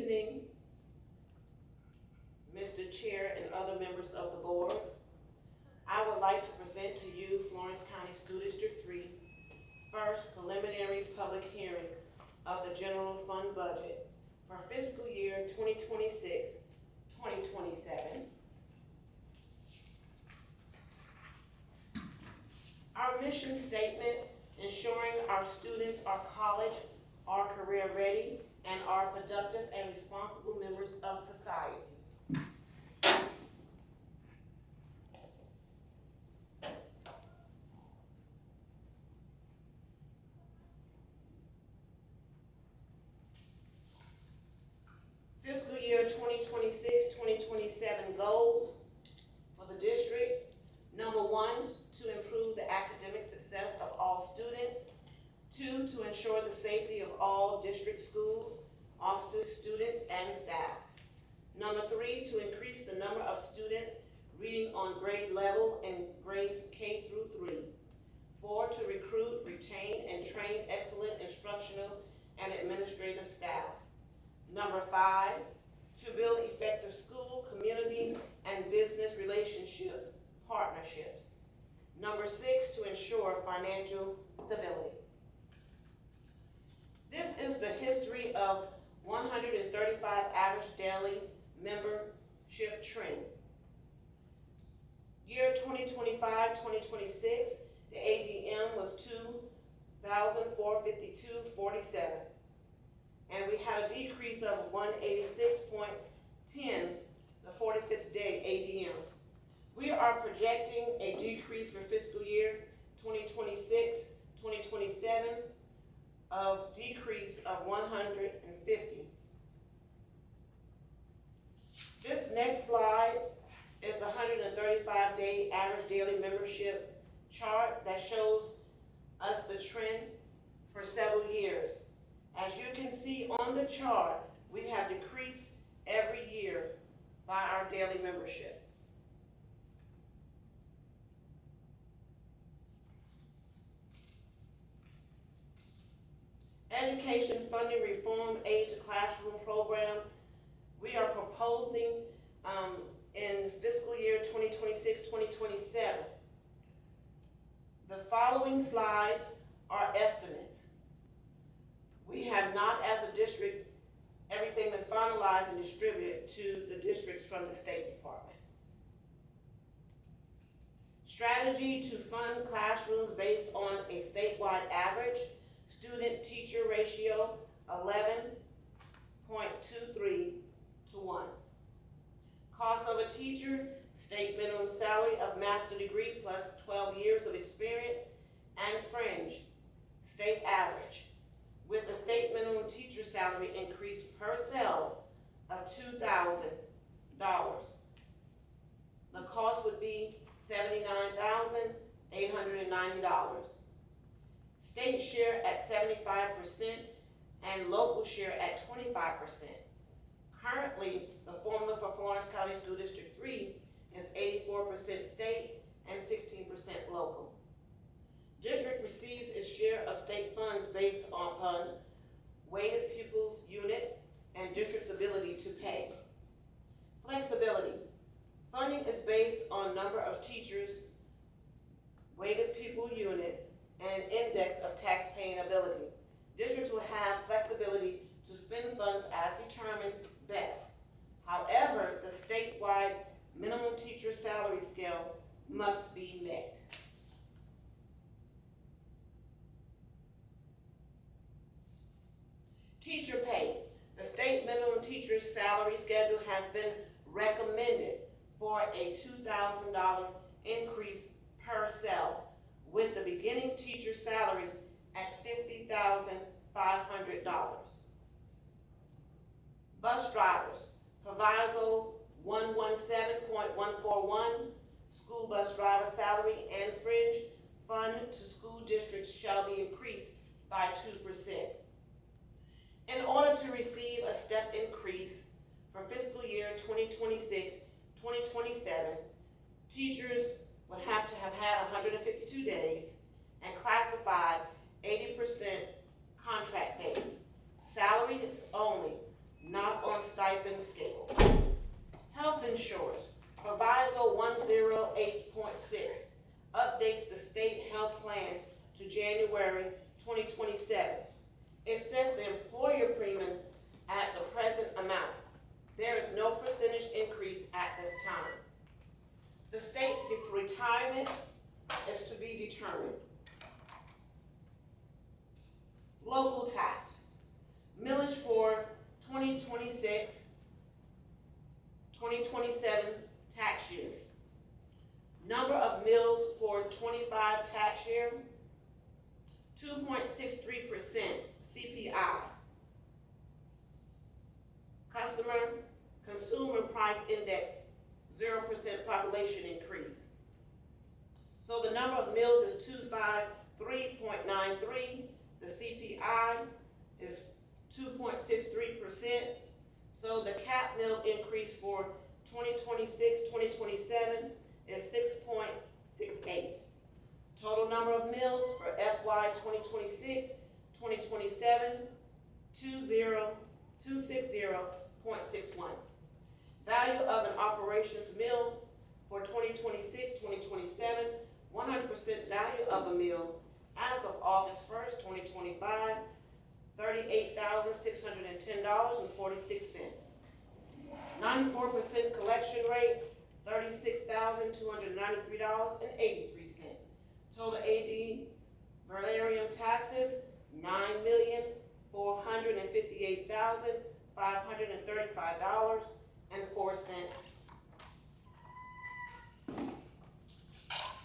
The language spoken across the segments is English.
evening, Mr. Chair and other members of the board. I would like to present to you Florence County School District 3 first preliminary public hearing of the general fund budget for fiscal year 2026-2027. Our mission statement: ensuring our students are college or career ready and are productive and responsible members of society. Fiscal year 2026-2027 goals for the district. Number 1, to improve the academic success of all students. 2, to ensure the safety of all district schools, officers, students, and staff. Number 3, to increase the number of students reading on grade level in grades K through 3. 4, to recruit, retain, and train excellent instructional and administrative staff. Number 5, to build effective school, community, and business relationships, partnerships. Number 6, to ensure financial stability. This is the history of 135 average daily membership trend. Year 2025-2026, the ADM was 2,452.47. And we had a decrease of 186.10, the 45th day ADM. We are projecting a decrease for fiscal year 2026-2027 of decrease of 150. This next slide is the 135-day average daily membership chart that shows us the trend for several years. As you can see on the chart, we have decreased every year by our daily membership. Education funding reform aid to classroom program. We are proposing in fiscal year 2026-2027. The following slides are estimates. We have not, as a district, everything been finalized and distributed to the districts from the State Department. Strategy to fund classrooms based on a statewide average. Student-teacher ratio 11.23 to 1. Cost of a teacher, state minimum salary of master degree plus 12 years of experience and fringe, state average, with the state minimum teacher salary increase per cell of $2,000. The cost would be $79,890. State share at 75% and local share at 25%. Currently, the formula for Florence County School District 3 is 84% state and 16% local. District receives its share of state funds based upon weighted pupils unit and district's ability to pay. Flexibility. Funding is based on number of teachers, weighted pupil units, and index of tax-paying ability. Districts will have flexibility to spend funds as determined best. However, the statewide minimum teacher salary scale must be met. Teacher pay. The state minimum teacher salary schedule has been recommended for a $2,000 increase per cell, with the beginning teacher salary at $50,500. Bus drivers. Proviso 117.141, school bus driver salary and fringe fund to school districts shall be increased by 2%. In order to receive a step increase for fiscal year 2026-2027, teachers would have to have had 152 days and classified 80% contract days. Salaries only, not on retirement is to be determined. Local tax. Millage for 2026, 2027 tax year. Number of mills for 25 tax year, 2.63% CPI. Consumer price index, 0% population increase. So the number of mills is 253.93. The CPI is 2.63%. So the cap mill increase for 2026, 2027 is 6.68. Total number of mills for FY 2026, 2027, 260.61. Value of an operations mill for 2026, 2027, 100% value of a mill as of August 1st, 2025, $38,610.46. 94% collection rate, $36,293.83. Total AD valerium taxes, $9,458,535.04.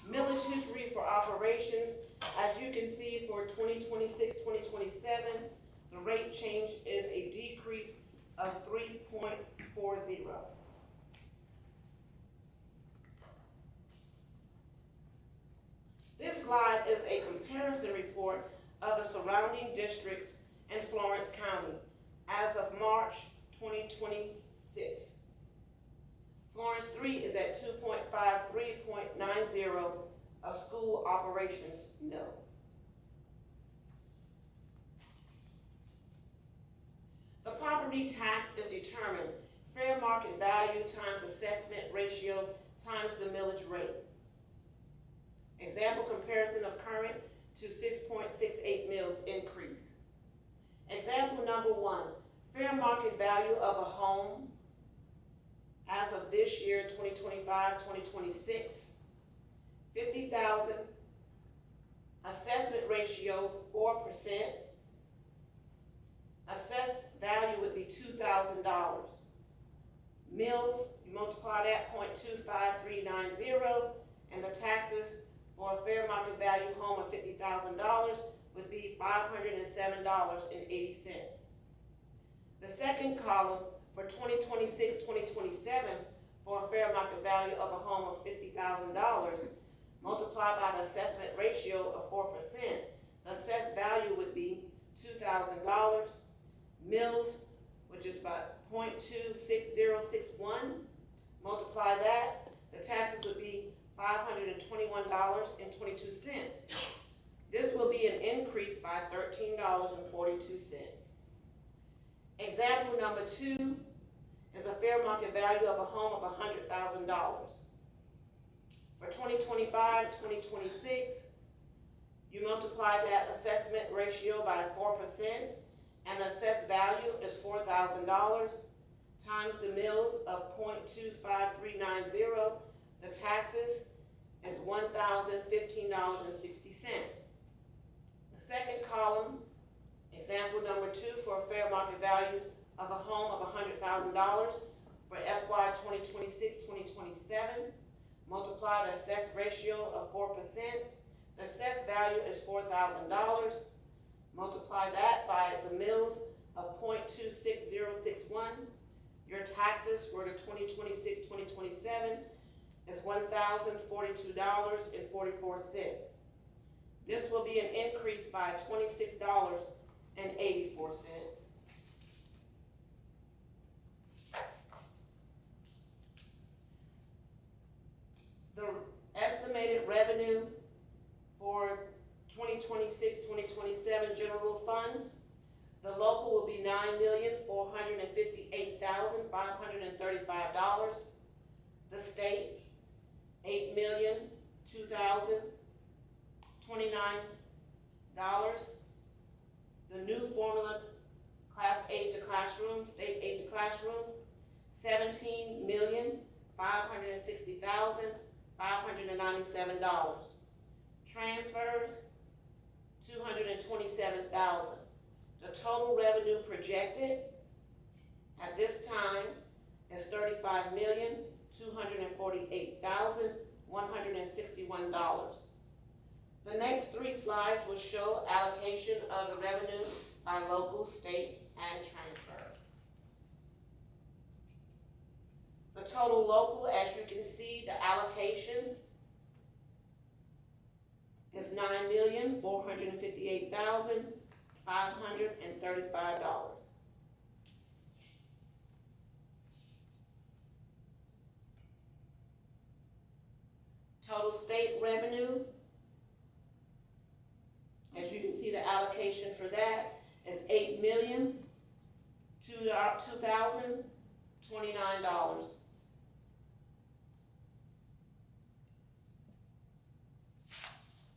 Millage history for operations. As you can see, for 2026, 2027, the rate change is a decrease of 3.40. This slide is a comparison report of the surrounding districts in Florence County as of March 2026. Florence 3 is at 2.53.90 of school operations mills. The property tax is determined fair market value times assessment ratio times the millage rate. Example comparison of current to 6.68 mills increase. Example number 1, fair market value of a home as of this year, 2025, 2026, 50,000, assessment ratio 4%, assessed value would be $2,000. Mills, you multiply that 0.25390, and the taxes for a fair market value home of $50,000 would be $507.80. The second column for 2026, 2027, for a fair market value of a home of $50,000, multiplied by the assessment ratio of 4%, the assessed value would be $2,000. Mills, which is about 0.26061, multiply that, the taxes would be $521.22. This will be an increase by $13.42. Example number 2 is a fair market value of a home of $100,000. For 2025, 2026, you multiply that assessment ratio by 4%, and the assessed value is $4,000 times the mills of 0.25390. The taxes is $1,015.60. The second column, example number 2, for a fair market value of a home of $100,000 for FY 2026, 2027, multiply the assessed ratio of 4%. The assessed value is $4,000. Multiply that by the mills of 0.26061. Your taxes for the 2026, 2027 is $1,042.44. This will be an increase by $26.84. The estimated revenue for 2026, 2027 general fund, the local will be $9,458,535. The state, $8,002,029. The new formula, class aid to classroom, state aid to classroom, $17,560,535. $597. Transfers, $227,000. The total revenue projected at this time is $35,248,161. The next three slides will show allocation of the revenue by local, state, and transfers. The total local, as you can see, the allocation is $9,458,535. Total state revenue, as you can see, the allocation for that is $8,002,029.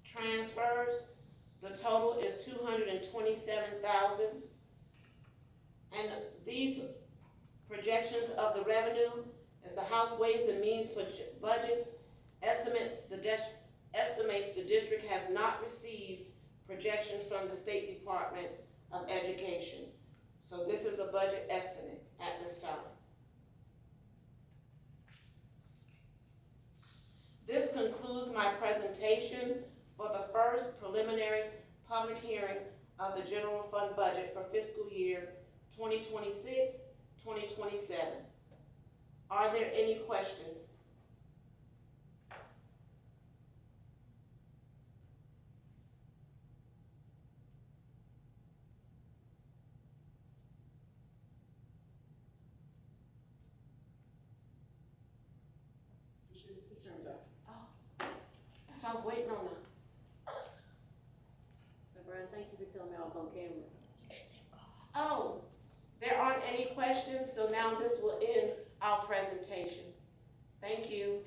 Transfers, the total is $227,000. And these projections of the revenue is the House Ways and Means budgets estimates the district has not received projections from the State Department of Education. So this is a budget estimate at this time. This concludes my presentation for the first preliminary public hearing of the general fund budget for fiscal year 2026-2027. Are there any questions? Oh, that's what I was waiting on now. So Brian, thank you for telling me I was on camera. Oh, there aren't any questions, so now this will end our presentation. Thank you.